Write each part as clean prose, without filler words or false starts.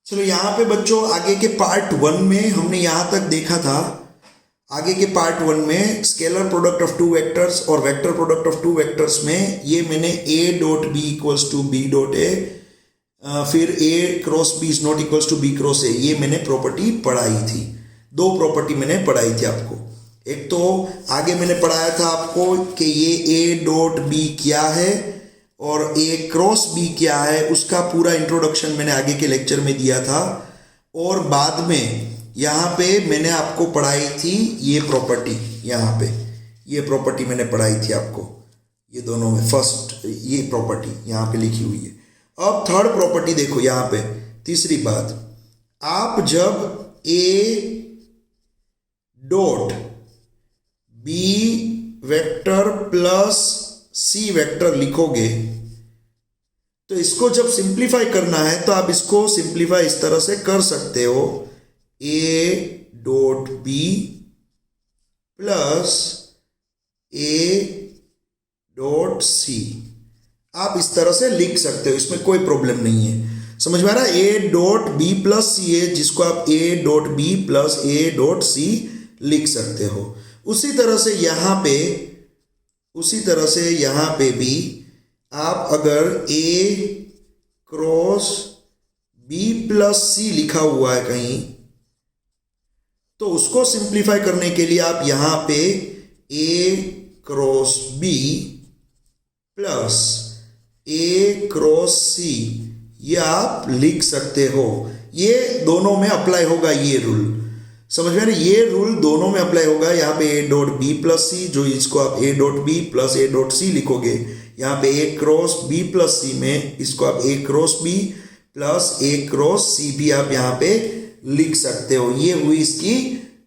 चलो यहाँ पे बच्चों आगे के पार्ट 1 में हमने यहाँ तक देखा था। आगे के पार्ट 1 में scalar product of two vectors और vector product of two vectors में ये मैंने a dot B equals to B dot A, फिर a cross B is not equals to B cross A, ये मैंने प्रॉपर्टी पढ़ाई थी। दो प्रॉपर्टी मैंने पढ़ाई थी आपको। एक तो आगे मैंने पढ़ाया था आपको कि ये a डॉट बी क्या है और a क्रॉस बी क्या है, उसका पूरा इंट्रोडक्शन मैंने आगे के लेक्चर में दिया था। और बाद में यहाँ पे मैंने आपको पढ़ाई थी ये प्रॉपर्टी, यहाँ पे ये प्रॉपर्टी मैंने पढ़ाई थी आपको, ये दोनों में फर्स्ट ये प्रॉपर्टी यहाँ पे लिखी हुई है। अब थर्ड प्रॉपर्टी देखो यहाँ पे, तीसरी बात, आप जब a dot b vector plus c vector लिखोगे तो इसको जब सिंप्लीफाई करना है तो आप इसको सिंप्लीफाई इस तरह से कर सकते हो, a dot B plus a dot c, आप इस तरह से लिख सकते हो, इसमें कोई प्रॉब्लम नहीं है। समझ में आ रहा है? a dot B plus c है जिसको आप a dot B plus a dot c लिख सकते हो। उसी तरह से यहाँ पे भी आप अगर a क्रॉस b प्लस सी लिखा हुआ है कहीं, तो उसको सिंप्लीफाई करने के लिए आप यहाँ पे a cross b plus a cross c ये आप लिख सकते हो। ये दोनों में अप्लाई होगा, ये रूल समझ में आ रहा है? ये रूल दोनों में अप्लाई होगा। यहाँ पे a dot B plus C, जो इसको आप a dot B plus a dot C लिखोगे, यहाँ पे a cross b plus C में इसको आप a cross b plus a cross C भी आप यहाँ पे लिख सकते हो। ये हुई इसकी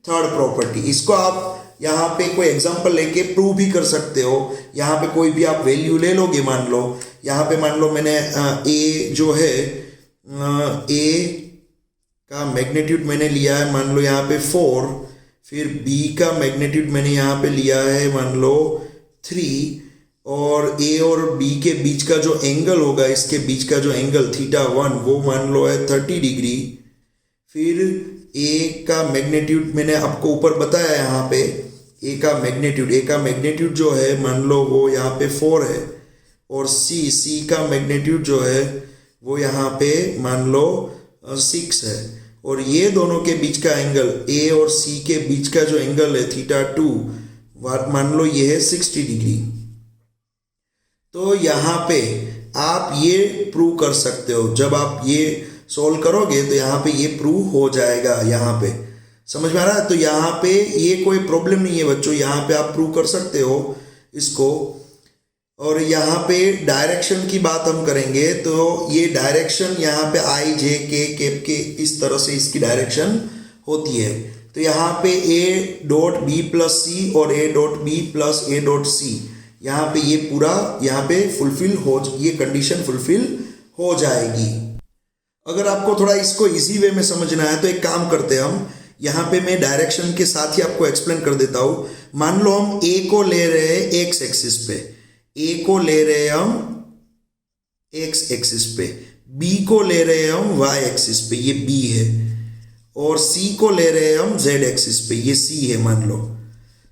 थर्ड प्रॉपर्टी। इसको आप यहाँ पे कोई एग्जांपल लेके प्रूव भी कर सकते हो। यहाँ पे कोई भी आप वैल्यू ले लोगे, मान लो यहाँ पे मान लो मैंने a जो है a का मैग्नीट्यूड मैंने लिया है मान लो यहाँ पे 4, फिर b का मैग्नीट्यूड मैंने यहाँ पे लिया है मान लो 3, और a और b के बीच का जो एंगल होगा, इसके बीच का जो एंगल θ1 वो मान लो है 30 डिग्री। फिर a का मैग्नीट्यूड मैंने आपको ऊपर बताया, यहाँ पे a का मैग्नीट्यूड जो है मान लो वो यहाँ पे 4 है, और c का मैग्नीट्यूड जो है वो यहाँ पे मान लो 6 है, और ये दोनों के बीच का एंगल a और c के बीच का जो एंगल है θ2 मान लो ये है 60 डिग्री। तो यहाँ पे आप ये प्रूव कर सकते हो, जब आप ये सोल्व करोगे तो यहाँ पे ये प्रूव हो जाएगा। यहाँ पे समझ में आ रहा है? तो यहाँ पे ये कोई प्रॉब्लम नहीं है बच्चों, यहाँ पे आप प्रूव कर सकते हो इसको। और यहाँ पे डायरेक्शन की बात हम करेंगे तो ये डायरेक्शन यहाँ पे आई जे के कैप के इस तरह से इसकी डायरेक्शन होती है। तो यहाँ पे a dot B plus c और a dot B plus a dot c, यहाँ पे ये पूरा यहाँ पे फुलफिल हो, ये कंडीशन फुलफिल हो जाएगी। अगर आपको थोड़ा इसको इजी वे में समझना है तो एक काम करते हैं हम, यहाँ पे मैं डायरेक्शन के साथ ही आपको एक्सप्लेन कर देता हूँ। मान लो हम a को ले रहे हैं x एक्सिस पे, a को ले रहे हैं हम x एक्सिस पे, b को ले रहे हैं हम y एक्सिस पे, ये b है, और c को ले रहे हैं हम z एक्सिस पे, ये c है मान लो।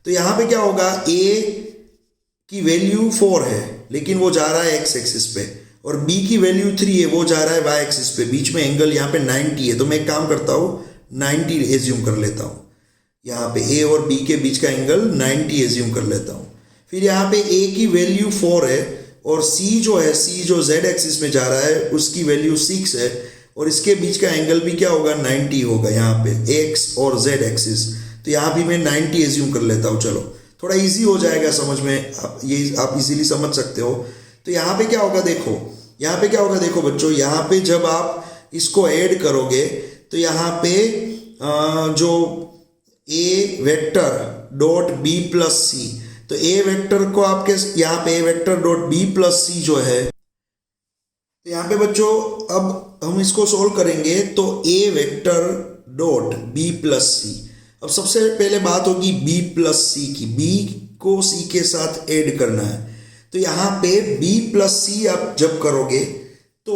तो यहाँ पे क्या होगा, a की वैल्यू 4 है लेकिन वो जा रहा है x एक्सिस पे, और b की वैल्यू 3 है वो जा रहा है y एक्सिस पे, बीच में एंगल यहाँ पे 90 है। तो मैं एक काम करता हूँ 90 एज्यूम कर लेता हूँ, यहाँ पे a और b के बीच का एंगल 90 एज्यूम कर लेता हूँ। फिर यहाँ पे a की वैल्यू 4 है और c जो z एक्सिस में जा रहा है उसकी वैल्यू 6 है, और इसके बीच का एंगल भी क्या होगा, 90 होगा यहाँ पे x और z एक्सिस। तो यहाँ भी मैं 90 एज्यूम कर लेता हूँ। चलो थोड़ा इजी हो जाएगा समझ में, आप इजीली समझ सकते हो। तो यहाँ पे क्या होगा देखो बच्चों, यहाँ पे जब आप इसको ऐड करोगे तो यहाँ पे जो a vector dot b plus C, तो a वेक्टर को आपके यहाँ पे a vector dot b plus C जो है, तो यहाँ पे बच्चों अब हम इसको सोल्व करेंगे तो a vector dot b plus C. अब सबसे पहले बात होगी b प्लस सी की, b को c के साथ ऐड करना है। तो यहाँ पे b प्लस सी आप जब करोगे तो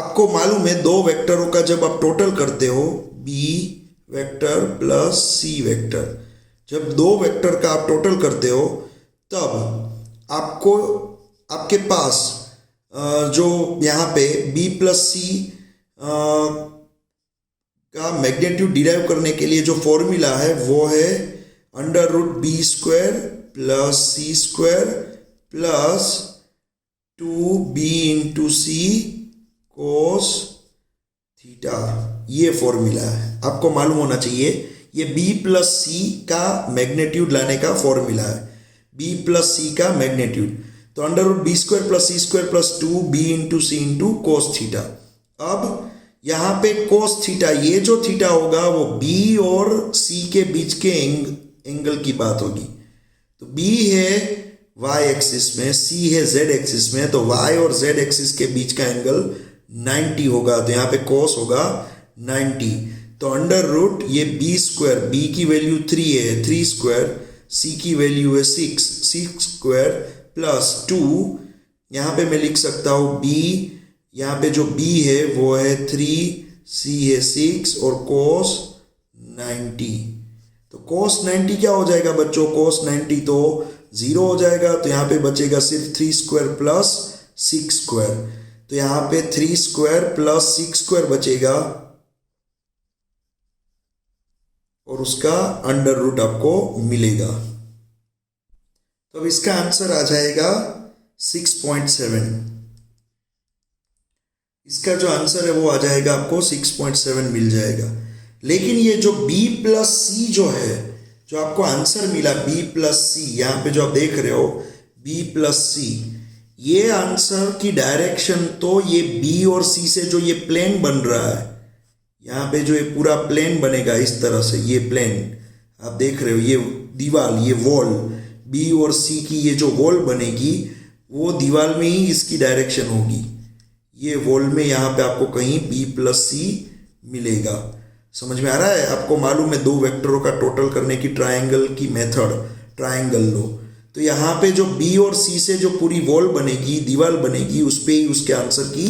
आपको मालूम है दो वेक्टरों का जब आप टोटल करते हो B vector plus c vector, जब दो वेक्टर का आप टोटल करते हो तब आपको आपके पास जो यहाँ पे बी प्लस सी का मैग्नीट्यूड डिराइव करने के लिए जो फॉर्मूला है वो है under root B square plus C square plus 2b into C cos theta. ये फॉर्मूला है, आपको मालूम होना चाहिए। ये b प्लस सी का मैग्नीट्यूड लाने का फॉर्मूला है, b प्लस सी का मैग्नीट्यूड। तो under root B square plus C square plus 2b into C into cos theta. अब यहाँ पे कोस थीटा, ये जो थीटा होगा वो b और c के बीच के एंगल की बात होगी। तो b है y एक्सिस में, c है z एक्सिस में, तो y और z एक्सिस के बीच का एंगल 90 होगा। तो यहाँ पे कोस होगा 90। तो अंडर रूट ये b स्क्वायर, b की वैल्यू 3 है, 3 स्क्वायर, c की वैल्यू है 6, 6 स्क्वायर प्लस 2, यहाँ पे मैं लिख सकता हूँ b, यहाँ पे जो b है वो है 3, c है 6 और cos 90। तो cos 90 क्या हो जाएगा बच्चों? cos 90 तो 0 हो जाएगा। तो यहाँ पे बचेगा सिर्फ 3 स्क्वायर प्लस 6 स्क्वायर। तो यहाँ पे 3 स्क्वायर प्लस 6 स्क्वायर बचेगा और उसका अंडर रूट आपको मिलेगा। तो अब इसका आंसर आ जाएगा 6.7। इसका जो आंसर है वो आ जाएगा आपको 6.7 मिल जाएगा। लेकिन ये जो b प्लस सी जो है, जो आपको आंसर मिला b प्लस सी, यहाँ पे जो आप देख रहे हो b प्लस सी, ये आंसर की डायरेक्शन तो ये b और c से जो ये प्लेन बन रहा है, यहाँ पे जो ये पूरा प्लेन बनेगा इस तरह से, ये प्लेन आप देख रहे हो, ये दीवार, ये वॉल, b और c की ये जो वॉल बनेगी वो दीवार में ही इसकी डायरेक्शन होगी। ये वॉल में यहाँ पे आपको कहीं b प्लस सी मिलेगा। समझ में आ रहा है? आपको मालूम है दो वेक्टरों का टोटल करने की ट्रायंगल की मेथड, ट्रायंगल लो। तो यहाँ पे जो b और c से जो पूरी वॉल बनेगी, दीवार बनेगी, उस पे ही उसके आंसर की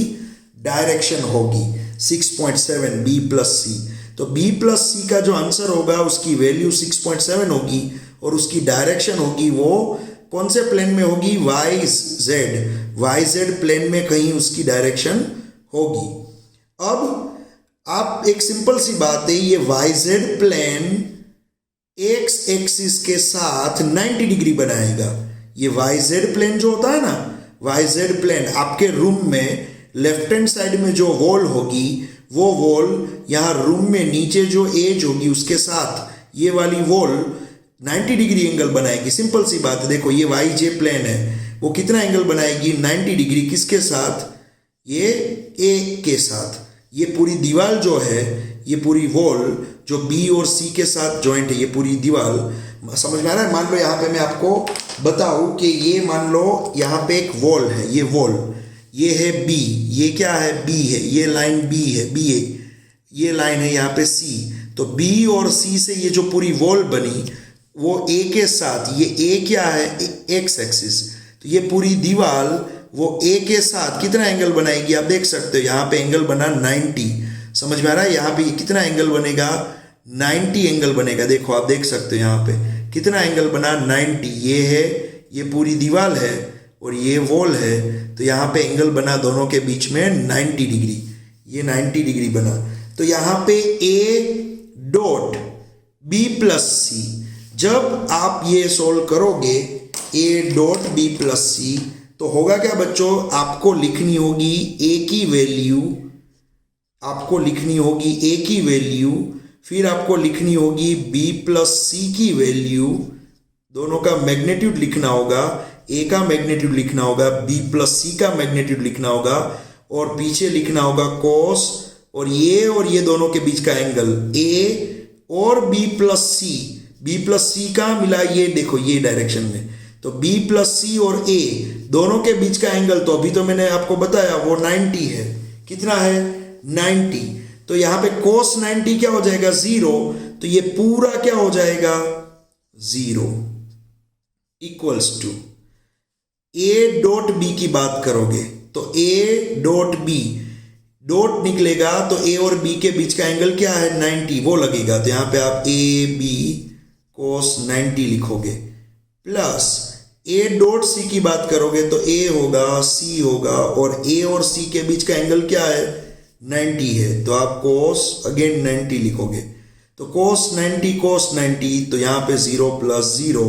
डायरेक्शन होगी 6.7 b प्लस सी। तो b प्लस सी का जो आंसर होगा उसकी वैल्यू 6.7 होगी और उसकी डायरेक्शन होगी वो कौन से प्लेन में होगी? YZ प्लेन में कहीं उसकी डायरेक्शन होगी। अब आप एक सिंपल सी बात है, ये YZ प्लेन x एक्सिस के साथ 90 डिग्री बनाएगा। ये YZ प्लेन जो होता है ना, YZ प्लेन आपके रूम में लेफ्ट हैंड साइड में जो वॉल होगी, वो वॉल यहाँ रूम में नीचे जो एज होगी उसके साथ ये वाली वॉल 90 डिग्री एंगल बनाएगी। सिंपल सी बात है, देखो ये YJ प्लेन है, वो कितना एंगल बनाएगी? 90 डिग्री। किसके साथ? ये A के साथ। ये पूरी दीवार जो है, ये पूरी वॉल जो B और C के साथ जॉइंट है, ये पूरी दीवार, समझ में आ रहा है? मान लो यहाँ पे मैं आपको बताऊं कि ये मान लो यहाँ पे एक वॉल है, ये वॉल, ये है B, ये क्या है? B है, ये लाइन B है, B है, ये लाइन है यहाँ पे C। तो B और C से ये जो पूरी वॉल बनी वो A के साथ, ये A क्या है? X axis. तो ये पूरी दीवार वो A के साथ कितना एंगल बनाएगी? आप देख सकते हो यहाँ पे एंगल बना 90। समझ में आ रहा है? यहाँ पे कितना एंगल बनेगा? 90 एंगल बनेगा। देखो आप देख सकते हो यहाँ पे कितना एंगल बना? 90। ये है, ये पूरी दीवार है और ये वॉल है, तो यहाँ पे एंगल बना दोनों के बीच में 90 डिग्री। ये 90 डिग्री बना। तो यहाँ पे A डॉट B प्लस सी, जब आप ये सोल्व करोगे A dot B plus C, तो होगा क्या बच्चों? आपको लिखनी होगी A की वैल्यू, आपको लिखनी होगी A की वैल्यू, फिर आपको लिखनी होगी B प्लस सी की वैल्यू, दोनों का मैग्नीट्यूड लिखना होगा, A का मैग्नीट्यूड लिखना होगा, B प्लस सी का मैग्नीट्यूड लिखना होगा और पीछे लिखना होगा cos, और ये दोनों के बीच का एंगल A और B प्लस सी का मिला, ये देखो ये डायरेक्शन में, तो B प्लस सी और A दोनों के बीच का एंगल, तो अभी तो मैंने आपको बताया वो 90 है। कितना है? 90। तो यहाँ पे cos 90 क्या हो जाएगा? 0। तो ये पूरा क्या हो जाएगा? 0 equals to A dot B की बात करोगे तो A डॉट B डॉट निकलेगा तो ए और बी के बीच का एंगल क्या है 90, वो लगेगा। तो यहाँ पे आप ए बी cos 90 लिखोगे, प्लस ए डॉट सी की बात करोगे तो ए होगा सी होगा, और ए और सी के बीच का एंगल क्या है 90 है, तो आप cos अगेन 90 लिखोगे। तो cos 90 तो यहाँ पे 0 प्लस 0,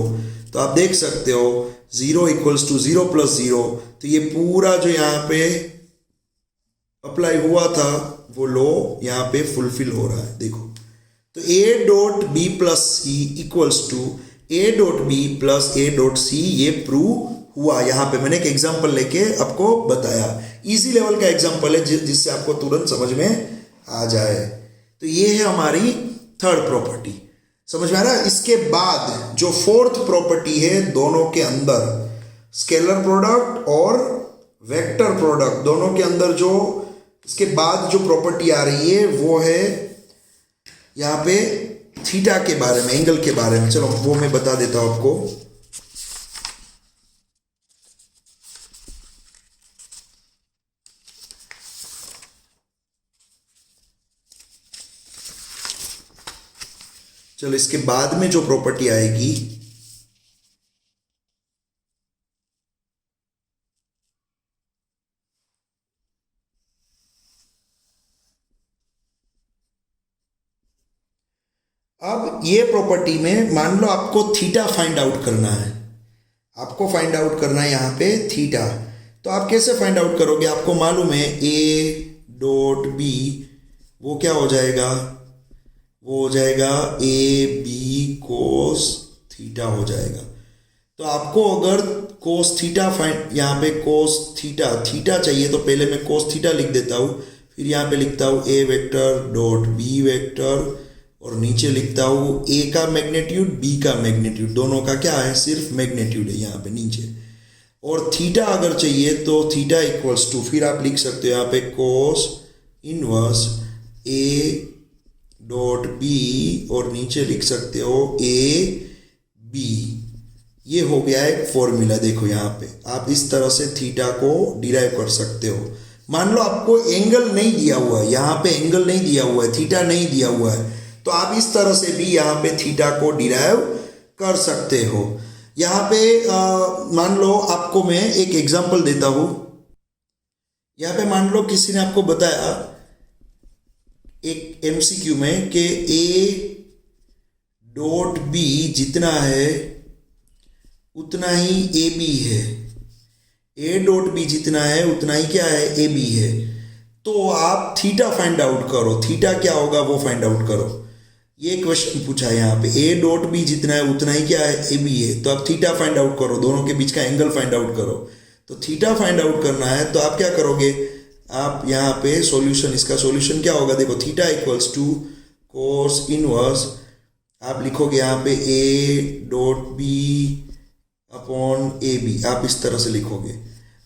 तो आप देख सकते हो 0 इक्वल्स टू 0 प्लस 0, तो ये पूरा जो यहाँ पे अप्लाई हुआ था वो लॉ यहाँ पे फुलफिल हो रहा है। देखो, तो a dot B plus c equals to a dot B plus a dot c, ये प्रूव हुआ। यहाँ पे मैंने एक एग्जांपल लेके आपको बताया, इजी लेवल का एग्जांपल है जिससे आपको तुरंत समझ में आ जाए। तो ये है हमारी थर्ड प्रॉपर्टी, समझ में आ रहा है। इसके बाद जो फोर्थ प्रॉपर्टी है, दोनों के अंदर स्केलर प्रोडक्ट और वेक्टर प्रोडक्ट दोनों के अंदर जो इसके बाद जो प्रॉपर्टी आ रही है वो है यहाँ पे थीटा के बारे में, एंगल के बारे में। चलो वो मैं बता देता हूं आपको। चलो इसके बाद में जो प्रॉपर्टी आएगी अब ये प्रॉपर्टी में मान लो आपको थीटा फाइंड आउट करना है, आपको फाइंड आउट करना है यहाँ पे थीटा। तो आप कैसे फाइंड आउट करोगे? आपको मालूम है ए डॉट बी वो क्या हो जाएगा, वो हो जाएगा ए बी कोस थीटा हो जाएगा। तो आपको अगर कोस थीटा फाइंड, यहाँ पे कोस थीटा चाहिए तो पहले मैं कोस थीटा लिख देता हूँ, फिर यहाँ पे लिखता हूँ ए वेक्टर डॉट बी वेक्टर, और नीचे लिखता हूँ ए का मैग्नीट्यूड बी का मैग्नीट्यूड, दोनों का क्या है सिर्फ मैग्नीट्यूड है यहाँ पे नीचे। और थीटा अगर चाहिए तो थीटा इक्वल्स टू, फिर आप लिख सकते हो यहाँ पे cos inverse a dot b, और नीचे लिख सकते हो ए बी। ये हो गया एक फॉर्मूला। देखो यहाँ पे आप इस तरह से थीटा को डिराइव कर सकते हो। मान लो आपको एंगल नहीं दिया हुआ है, यहाँ पे एंगल नहीं दिया हुआ है, थीटा नहीं दिया हुआ है, तो आप इस तरह से भी यहाँ पे थीटा को डिराइव कर सकते हो। यहाँ पे मान लो आपको मैं एक एग्जांपल देता हूँ। यहाँ पे मान लो किसी ने आपको बताया एक एमसीक्यू में कि ए डॉट बी जितना है उतना ही ए बी है, ए डॉट बी जितना है उतना ही क्या है ए बी है। तो आप थीटा फाइंड आउट करो, थीटा क्या होगा वो फाइंड आउट करो। ये क्वेश्चन पूछा है यहाँ पे, ए डॉट बी जितना है उतना ही क्या है ए बी है, तो आप थीटा फाइंड आउट करो, दोनों के बीच का एंगल फाइंड आउट करो। तो थीटा फाइंड आउट करना है तो आप क्या करोगे, आप यहाँ पे सॉल्यूशन, इसका सॉल्यूशन क्या होगा, देखो theta equals to cos inverse, आप लिखोगे यहाँ पे a dot b upon a b, आप इस तरह से लिखोगे।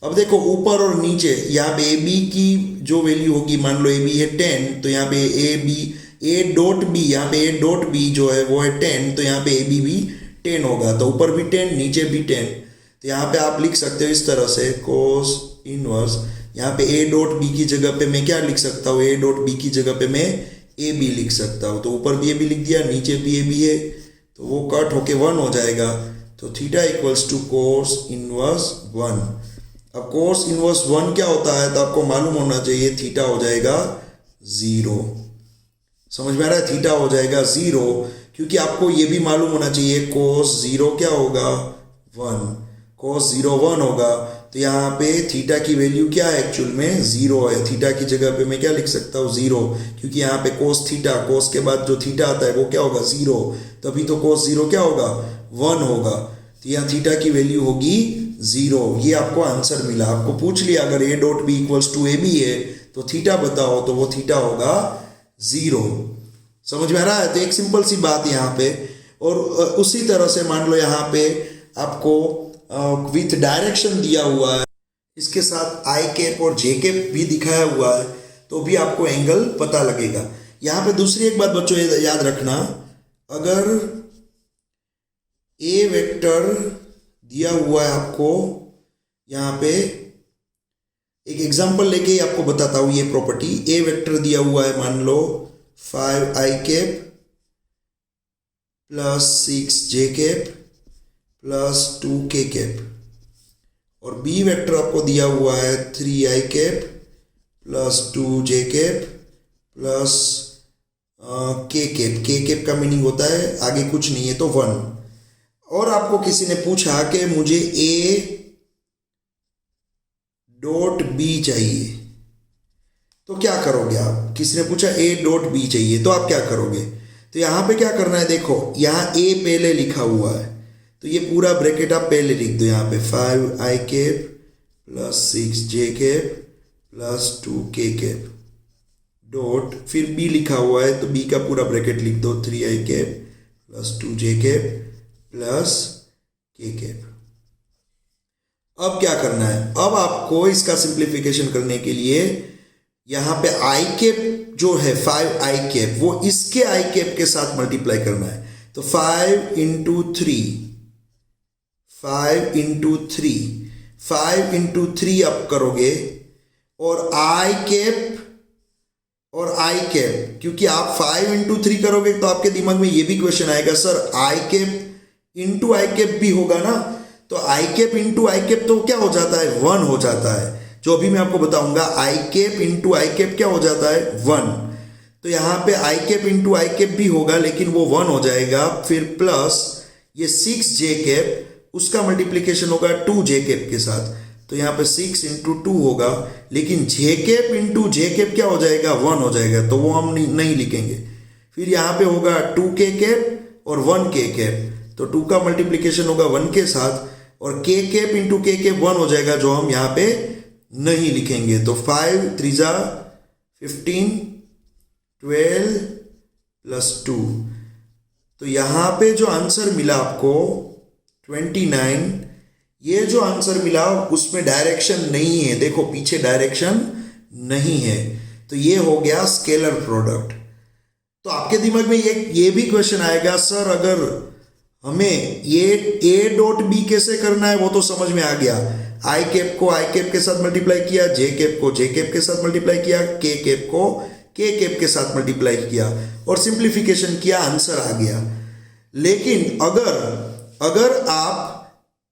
अब देखो ऊपर और नीचे यहाँ पे ए बी की जो वैल्यू होगी, मान लो ए बी है 10, तो यहाँ पे a b a dot b, यहाँ पे ए डॉट बी जो है वो है 10, तो यहाँ पे ए बी भी 10 होगा, तो ऊपर भी 10 नीचे भी 10। तो यहाँ पे आप लिख सकते हो इस तरह से कोस इनवर्स, यहाँ पे ए डॉट बी की जगह पे मैं क्या लिख सकता हूँ, ए डॉट बी की जगह पे मैं ए बी लिख सकता हूँ। तो ऊपर भी ए बी लिख दिया, नीचे भी ए बी है, तो वो कट होके 1 हो जाएगा। तो theta equals to cos inverse 1। अब कोस इनवर्स 1 क्या होता है, तो आपको मालूम होना चाहिए थीटा हो जाएगा 0। समझ में आ रहा है, थीटा हो जाएगा 0, क्योंकि आपको ये भी मालूम होना चाहिए कोस 0 क्या होगा 1, कोस 0 1 होगा। तो यहाँ पे थीटा की वैल्यू क्या है, एक्चुअल में 0 है। थीटा की जगह पे मैं क्या लिख सकता हूँ 0, क्योंकि यहाँ पे कोस थीटा, कोस के बाद जो थीटा आता है वो क्या होगा 0, तभी तो कोस 0 क्या होगा 1 होगा। तो यहाँ थीटा की वैल्यू होगी 0। ये आपको आंसर मिला। आपको पूछ लिया अगर a dot B equals to a b है तो थीटा बताओ, तो वो थीटा होगा 0। समझ में आ रहा है। तो एक सिंपल सी बात यहाँ पे। और उसी तरह से मान लो यहाँ पे आपको विथ डायरेक्शन दिया हुआ है, इसके साथ आई कैप और जे कैप भी दिखाया हुआ है, तो भी आपको एंगल पता लगेगा। यहाँ पे दूसरी एक बात बच्चों याद रखना, अगर ए वेक्टर दिया हुआ है आपको यहाँ पे एक एग्जांपल लेके आपको बताता हूँ ये प्रॉपर्टी। ए वेक्टर दिया हुआ है, मान लो 5i cap plus 6j cap plus 2k cap, और बी वेक्टर आपको दिया हुआ है 3i cap plus 2j cap plus k cap. k cap का मीनिंग होता है आगे कुछ नहीं है तो 1। और आपको किसी ने पूछा कि मुझे a डॉट बी चाहिए, तो क्या करोगे आप? किसी ने पूछा a डॉट बी चाहिए, तो आप क्या करोगे? तो यहाँ पे क्या करना है, देखो यहाँ a पहले लिखा हुआ है, तो ये पूरा ब्रैकेट आप पहले लिख दो। यहाँ पे 5i cap plus 6j cap plus 2k cap dot, फिर b लिखा हुआ है तो b का पूरा ब्रैकेट लिख दो, 3i cap plus 2j cap plus k cap. अब क्या करना है, अब आपको इसका सिंप्लीफिकेशन करने के लिए यहाँ पे i कैप जो है 5i कैप, वो इसके i कैप के साथ मल्टीप्लाई करना है। तो 5 इंटू 3 आप करोगे, और i कैप क्योंकि आप 5 इंटू 3 करोगे तो आपके दिमाग में ये भी क्वेश्चन आएगा, sir i cap into i cap भी होगा ना, तो i cap into i cap तो क्या हो जाता है, 1 हो जाता है। जो अभी मैं आपको बताऊंगा, i cap into i cap क्या हो जाता है, 1। तो यहाँ पे i cap into i cap भी होगा लेकिन वो 1 हो जाएगा। फिर प्लस ये 6j कैप, उसका मल्टीप्लीकेशन होगा 2j कैप के साथ, तो यहाँ पे 6 इंटू 2 होगा, लेकिन j cap into j cap क्या हो जाएगा, 1 हो जाएगा, तो वो हम नहीं लिखेंगे। फिर यहाँ पे होगा 2k कैप और 1k कैप, तो 2 का मल्टीप्लीकेशन होगा 1 के साथ, और k cap into k cap 1 हो जाएगा, जो हम यहाँ पे नहीं लिखेंगे। तो 5 3 जा 15 12 प्लस 2, तो यहाँ पे जो आंसर मिला आपको 29, ये जो आंसर मिला उसमें डायरेक्शन नहीं है, देखो पीछे डायरेक्शन नहीं है, तो ये हो गया स्केलर प्रोडक्ट। तो आपके दिमाग में ये भी क्वेश्चन आएगा, सर अगर हमें ये a डॉट बी कैसे करना है, वो तो समझ में आ गया। i कैप को i कैप के साथ मल्टीप्लाई किया, j कैप को j कैप के साथ मल्टीप्लाई किया, k कैप को k कैप के साथ मल्टीप्लाई किया और सिंप्लीफिकेशन किया, आंसर आ गया। लेकिन अगर आप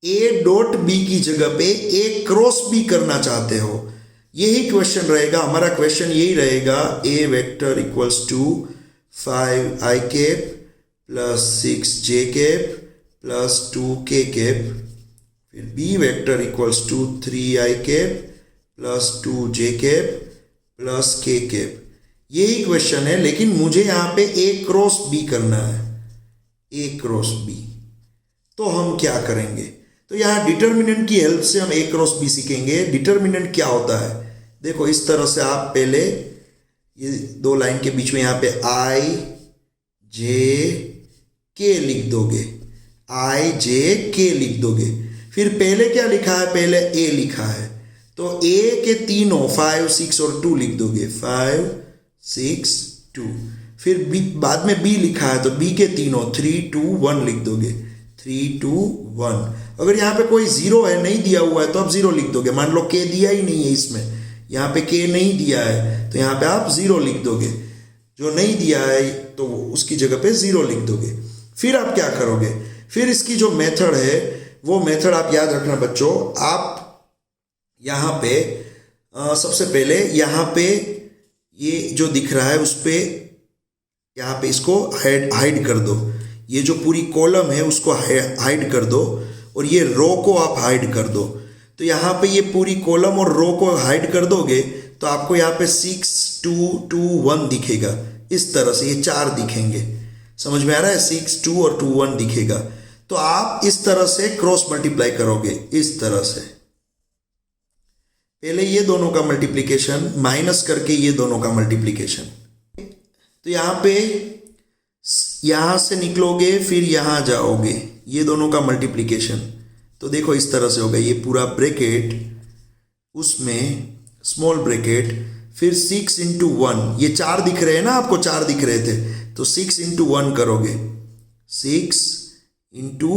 a डॉट बी की जगह पे a क्रॉस बी करना चाहते हो, यही क्वेश्चन रहेगा हमारा। क्वेश्चन यही रहेगा, a vector equals to 5i cap plus 6j cap plus 2k cap, फिर b vector equals to 3i cap plus 2j cap plus k cap. यही क्वेश्चन है, लेकिन मुझे यहाँ पे a क्रॉस b करना है, a क्रॉस b। तो हम क्या करेंगे, तो यहाँ डिटर्मिनेंट की हेल्प से हम a क्रॉस b सीखेंगे। डिटर्मिनेंट क्या होता है, देखो इस तरह से आप पहले ये दो लाइन के बीच में यहाँ पे i j k लिख दोगे, i j k लिख दोगे। फिर पहले क्या लिखा है, पहले a लिखा है, तो a के तीनों 5 6 और 2 लिख दोगे, 5 6 2। फिर बाद में b लिखा है, तो b के तीनों 3 2 1 लिख दोगे, 3 2 1। अगर यहाँ पे कोई जीरो है, नहीं दिया हुआ है, तो आप जीरो लिख दोगे। मान लो k दिया ही नहीं है, इसमें यहाँ पे k नहीं दिया है, तो यहाँ पे आप जीरो लिख दोगे। जो नहीं दिया है तो उसकी जगह पे जीरो लिख दोगे। फिर आप क्या करोगे, फिर इसकी जो मेथड है वो मेथड आप याद रखना बच्चों। आप यहाँ पे सबसे पहले यहाँ पे ये जो दिख रहा है उस पे यहाँ पे इसको हाइड कर दो, ये जो पूरी कॉलम है उसको हाइड कर दो, और ये रो को आप हाइड कर दो। तो यहाँ पे ये पूरी कॉलम और रो को हाइड कर दोगे तो आपको यहाँ पे 6 2 2 1 दिखेगा। इस तरह से ये 4 दिखेंगे, समझ में आ रहा है, 6 2 और 2 1 दिखेगा। तो आप इस तरह से क्रॉस मल्टीप्लाई करोगे, इस तरह से पहले ये दोनों का मल्टीप्लिकेशन माइनस करके ये दोनों का मल्टीप्लिकेशन। तो यहाँ से निकलोगे, फिर यहाँ जाओगे, ये दोनों का मल्टीप्लिकेशन। तो देखो इस तरह से होगा, ये पूरा ब्रैकेट, उसमें स्मॉल ब्रैकेट, फिर 6 इंटू 1, ये 4 दिख रहे हैं ना आपको, 4 दिख रहे थे, तो 6 इंटू 1 करोगे, 6 इंटू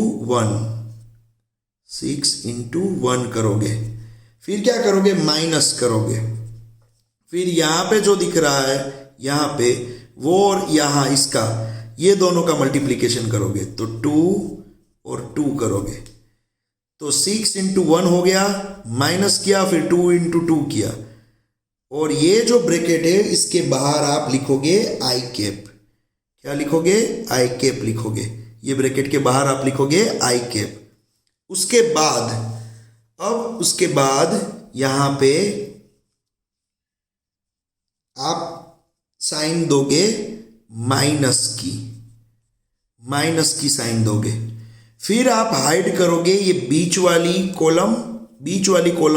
1 करोगे। फिर क्या करोगे, माइनस करोगे। फिर यहाँ पे जो दिख रहा है यहाँ पे वो और यहाँ इसका, ये दोनों का मल्टीप्लिकेशन करोगे तो 2 और 2 करोगे तो 6 इंटू 1 हो गया, माइनस किया, फिर 2 इंटू 2 किया, और ये जो ब्रैकेट है इसके बाहर आप लिखोगे आई कैप। क्या लिखोगे, आई कैप लिखोगे। ये ब्रैकेट के बाहर आप लिखोगे आई कैप। उसके बाद यहाँ पे आप साइन दोगे माइनस की साइन दोगे। फिर आप हाइड करोगे ये बीच वाली कॉलम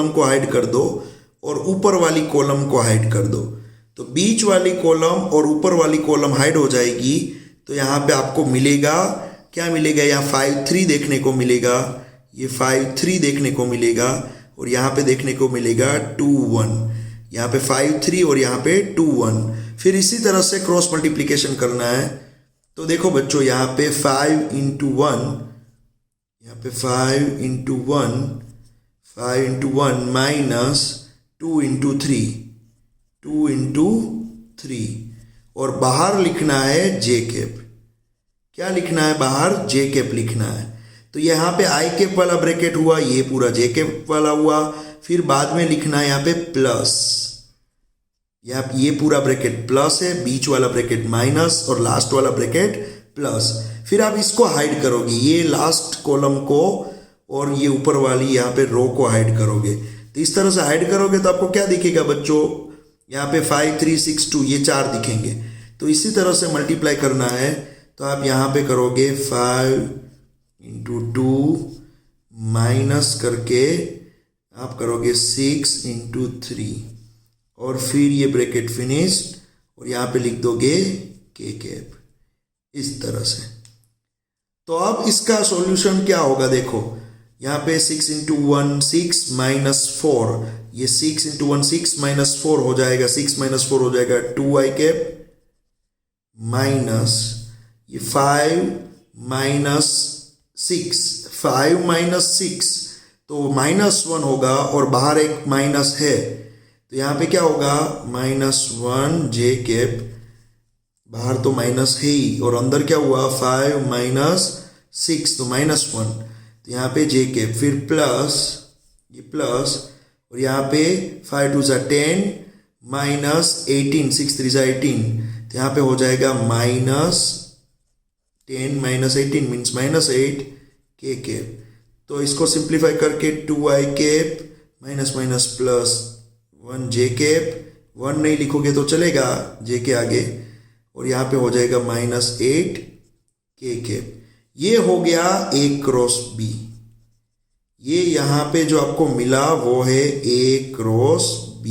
को हाइड कर दो और ऊपर वाली कॉलम को हाइड कर दो। तो बीच वाली कॉलम और ऊपर वाली कॉलम हाइड हो जाएगी। तो यहाँ पे आपको मिलेगा, क्या मिलेगा, यहाँ 5 3 देखने को मिलेगा, ये 5 3 देखने को मिलेगा, और यहाँ पे देखने को मिलेगा 2 1, यहाँ पे 5 3 और यहाँ पे 2 1। फिर इसी तरह से क्रॉस मल्टीप्लिकेशन करना है। तो देखो बच्चों, यहाँ पे 5 इंटू 1, यहाँ पे 5 इंटू 1 माइनस 2 इंटू 3, और बाहर लिखना है जे कैप। क्या लिखना है, बाहर जे कैप लिखना है। तो यहाँ पे आई कैप वाला ब्रैकेट हुआ, ये पूरा जे कैप वाला हुआ। फिर बाद में लिखना है यहाँ पे प्लस, ये पूरा ब्रैकेट प्लस है, बीच वाला ब्रैकेट माइनस और लास्ट वाला ब्रैकेट प्लस। फिर आप इसको हाइड करोगे, ये लास्ट कॉलम को और ये ऊपर वाली यहाँ पे रो को हाइड करोगे। तो इस तरह से हाइड करोगे तो आपको क्या दिखेगा बच्चों, यहाँ पे 5 3 6 2 ये 4 दिखेंगे। तो इसी तरह से मल्टीप्लाई करना है। तो आप यहाँ पे करोगे 5 इंटू 2 माइनस करके आप करोगे 6 इंटू 3, और फिर ये ब्रैकेट फिनिश्ड, और यहाँ पे लिख दोगे के कैप, इस तरह से। तो अब इसका सॉल्यूशन क्या होगा, देखो यहाँ पे 6 इंटू 1 6 माइनस 4, ये 6 इंटू 1 6 माइनस 4 हो जाएगा, 6 माइनस 4 हो जाएगा 2 आई कैप, माइनस ये 5 माइनस 6 तो -1 होगा, और बाहर एक माइनस है तो यहाँ पे क्या होगा, -1 जे कैप, बाहर तो माइनस है ही, और अंदर क्या हुआ 5 माइनस 6 तो -1, तो यहाँ पे जे कैप, फिर प्लस, ये प्लस, और यहाँ पे 5 2 = 10 माइनस 18 6 3 = 18, तो यहाँ पे हो जाएगा -10 माइनस 18 मीन्स -8 के कैप। तो इसको सिंप्लीफाई करके 2 आई कैप माइनस माइनस प्लस 1 जे कैप, 1 नहीं लिखोगे तो चलेगा जे के आगे, और यहाँ पे हो जाएगा -8 के कैप। ये हो गया A क्रॉस B। ये यहाँ पे जो आपको मिला वो है A क्रॉस B।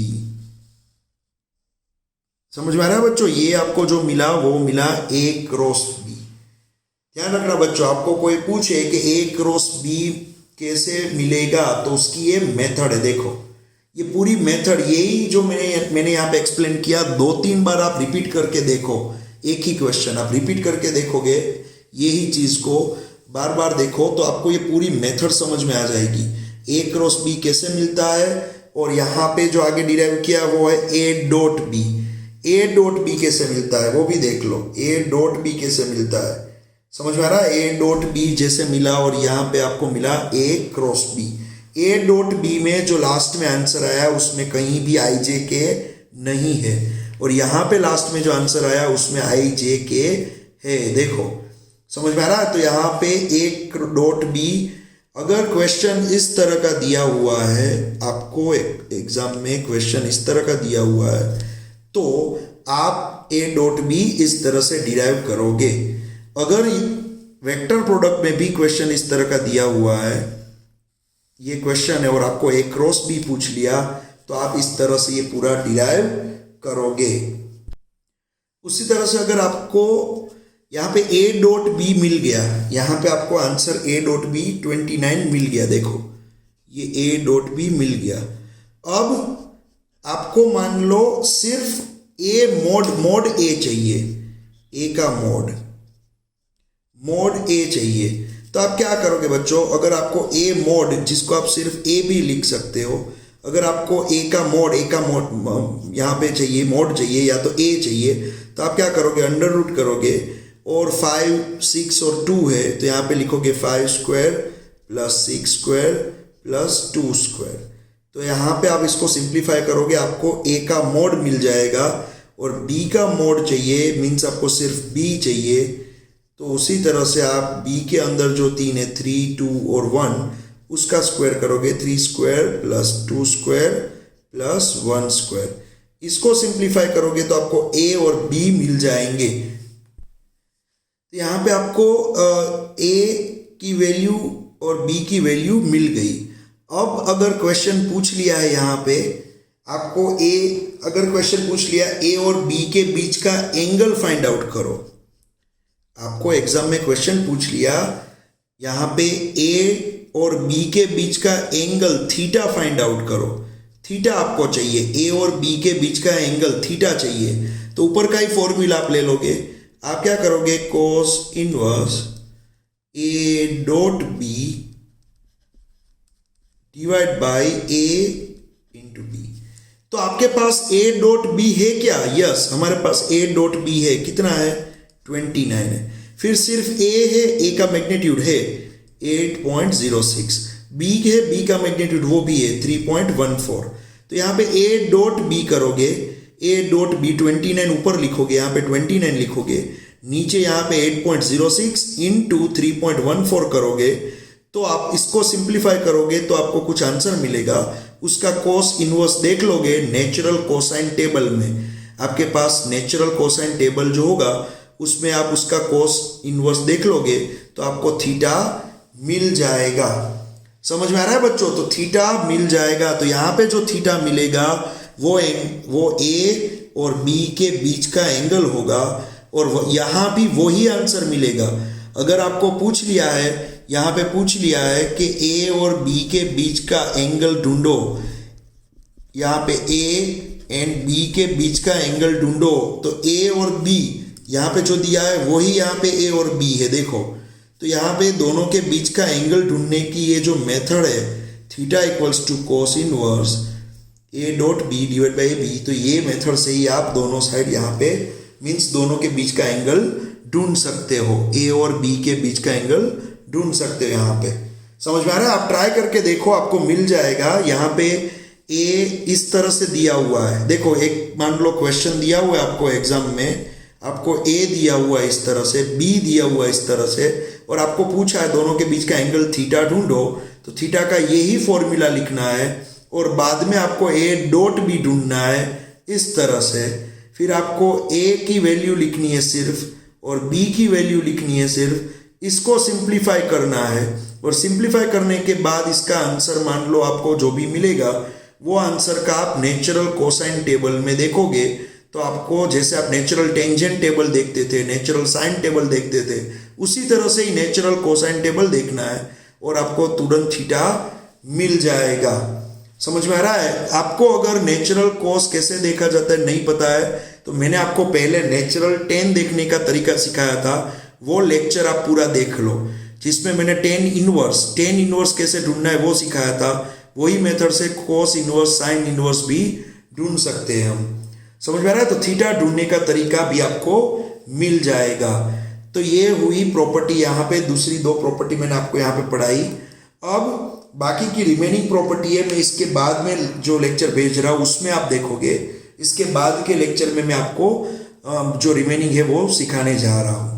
समझ में आ रहा है बच्चों, ये आपको जो मिला वो मिला A क्रॉस B। ध्यान रखना बच्चों, आपको कोई पूछे कि A क्रॉस B कैसे मिलेगा तो उसकी ये मेथड है। देखो ये पूरी मेथड, यही जो मैंने यहाँ पे एक्सप्लेन किया, 2-3 बार आप रिपीट करके देखो, एक ही क्वेश्चन आप रिपीट करके देखोगे, यही चीज को बार बार देखो तो आपको ये पूरी मेथड समझ में आ जाएगी। A क्रॉस B कैसे मिलता है, और यहाँ पे जो आगे डिराइव किया वो है A dot B। A dot B कैसे मिलता है वो भी देख लो, A डॉट B कैसे मिलता है, समझ में आ रहा है। A डॉट B जैसे मिला, और यहाँ पे आपको मिला A cross B। A dot B में जो लास्ट में आंसर आया उसमें कहीं भी आई जे के नहीं है, और यहाँ पे लास्ट में जो आंसर आया उसमें आई जे के है। देखो समझ में आ रहा है। तो यहाँ पे A डॉट B, अगर क्वेश्चन इस तरह का दिया हुआ है, आपको एग्जाम में क्वेश्चन इस तरह का दिया हुआ है, तो आप A डॉट B इस तरह से डिराइव करोगे। अगर वेक्टर प्रोडक्ट में भी क्वेश्चन इस तरह का दिया हुआ है, ये क्वेश्चन है और आपको A क्रॉस B पूछ लिया, तो आप इस तरह से ये पूरा डिराइव करोगे। उसी तरह से अगर आपको यहाँ पे A डॉट B मिल गया, यहाँ पे आपको आंसर A डॉट B 29 मिल गया, देखो ये A डॉट B मिल गया। अब आपको मान लो सिर्फ A मोड A चाहिए, A का मोड A चाहिए, तो आप क्या करोगे बच्चों, अगर आपको A मोड, जिसको आप सिर्फ A भी लिख सकते हो, अगर आपको ए का मोड यहाँ पे चाहिए, मोड चाहिए या तो ए चाहिए, तो आप क्या करोगे, अंडर रूट करोगे और 5, 6 और 2 है तो यहाँ पे लिखोगे 5 square plus 6 square plus 2 square. तो यहाँ पे आप इसको सिंप्लीफाई करोगे, आपको ए का मोड मिल जाएगा और बी का मोड चाहिए, मीन्स आपको सिर्फ बी चाहिए। तो उसी तरह से आप बी के अंदर जो 3 है 3, 2 और 1 उसका स्क्वायर करोगे, 3 square plus 2 square plus 1 square. इसको सिंप्लीफाई करोगे तो आपको ए और बी मिल जाएंगे। तो यहाँ पे आपको ए की वैल्यू और बी की वैल्यू मिल गई। अब अगर क्वेश्चन पूछ लिया है यहाँ पे आपको अगर क्वेश्चन पूछ लिया ए और बी के बीच का एंगल फाइंड आउट करो, आपको एग्जाम में क्वेश्चन पूछ लिया यहाँ पे ए और बी के बीच का एंगल थीटा फाइंड आउट करो, थीटा आपको चाहिए, ए और बी के बीच का एंगल थीटा चाहिए। तो ऊपर का ही फॉर्मूला आप ले लोगे, आप क्या करोगे, cos inverse a dot b divide by a into b. तो आपके पास ए डॉट बी है क्या? यस, हमारे पास ए डॉट बी है। कितना है? 29 है। फिर सिर्फ ए है, ए का मैग्नीट्यूड है 8.06, बी है, बी का मैग्नीट्यूड वो भी है 3.14। तो यहाँ पे ए डॉट बी करोगे, ए डॉट बी 29 ऊपर लिखोगे, यहाँ पे 29 लिखोगे, नीचे यहाँ पे 8.06 इंटू 3.14 करोगे। तो आप इसको सिंप्लीफाई करोगे तो आपको कुछ आंसर मिलेगा। उसका कोस इनवर्स देख लोगे नेचुरल कोसाइन टेबल में, आपके पास नेचुरल कोसाइन टेबल जो होगा उसमें आप उसका कोस इनवर्स देख लोगे तो आपको थीटा मिल जाएगा। समझ में आ रहा है बच्चों? तो थीटा मिल जाएगा। तो यहाँ पे जो थीटा मिलेगा वो ए और बी के बीच का एंगल होगा और यहाँ भी वही आंसर मिलेगा। अगर आपको पूछ लिया है, यहाँ पे पूछ लिया है कि ए और बी के बीच का एंगल ढूंढो, यहाँ पे ए एंड बी के बीच का एंगल ढूंढो, तो ए और बी यहाँ पे जो दिया है वही यहाँ पे ए और बी है, देखो। तो यहाँ पे दोनों के बीच का एंगल ढूंढने की ये जो मेथड है theta equals to cos inverse a dot b divide by b, तो ये मेथड से ही आप दोनों साइड यहाँ पे मीन्स दोनों के बीच का एंगल ढूंढ सकते हो, ए और बी के बीच का एंगल ढूंढ सकते हो। यहाँ पे समझ में आ रहा है? आप ट्राई करके देखो, आपको मिल जाएगा। यहाँ पे ए इस तरह से दिया हुआ है, देखो एक मान लो क्वेश्चन दिया हुआ है आपको एग्जाम में, आपको ए दिया हुआ है इस तरह से, बी दिया हुआ है इस तरह से, और आपको पूछा है दोनों के बीच का एंगल थीटा ढूंढो, तो थीटा का यही फॉर्मूला लिखना है और बाद में आपको ए डॉट भी ढूंढना है इस तरह से। फिर आपको ए की वैल्यू लिखनी है सिर्फ और बी की वैल्यू लिखनी है सिर्फ, इसको सिंप्लीफाई करना है और सिंप्लीफाई करने के बाद इसका आंसर मान लो आपको जो भी मिलेगा वो आंसर का आप नेचुरल कोसाइन टेबल में देखोगे। तो आपको जैसे आप नेचुरल टेंजेंट टेबल देखते थे, नेचुरल साइन टेबल देखते थे, उसी तरह से ही नेचुरल कोसाइन टेबल देखना है और आपको तुरंत थीटा मिल जाएगा। समझ में आ रहा है? आपको अगर नेचुरल कोस कैसे देखा जाता है नहीं पता है तो मैंने आपको पहले नेचुरल टेन देखने का तरीका सिखाया था, वो लेक्चर आप पूरा देख लो, जिसमें मैंने टेन इनवर्स कैसे ढूंढना है वो सिखाया था। वही मेथड से कोस इनवर्स, साइन इनवर्स भी ढूंढ सकते हैं हम। समझ में आ रहा है? तो थीटा ढूंढने का तरीका भी आपको मिल जाएगा। तो ये हुई प्रॉपर्टी, यहाँ पे दूसरी दो प्रॉपर्टी मैंने आपको यहाँ पे पढ़ाई। अब बाकी की रिमेनिंग प्रॉपर्टी है, मैं इसके बाद में जो लेक्चर भेज रहा हूँ उसमें आप देखोगे। इसके बाद के लेक्चर में मैं आपको जो रिमेनिंग है वो सिखाने जा रहा हूँ।